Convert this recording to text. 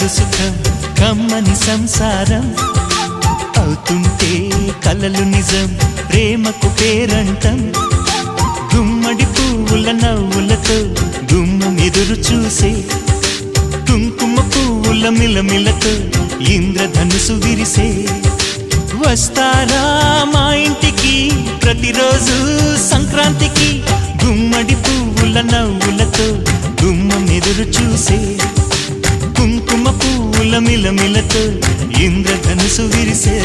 కలదు సుఖం కమ్మని సంసారం అవుతుంటే కలలు నిజం ప్రేమకు పేరంటం గుమ్మడి పువ్వుల నవ్వులతో గుమ్మం ఎదురు చూసే కుంకుమ పువ్వుల మిలమిలతో ఇంద్రధనుసు విరిసే వస్తారా మా ఇంటికి ప్రతిరోజు సంక్రాంతికి గుమ్మడి పువ్వుల నవ్వులతో గుమ్మం ఎదురు చూసే కుంకుమ పువ్వుల మిలమిలతో ఇంద్రధనుసు విరిసే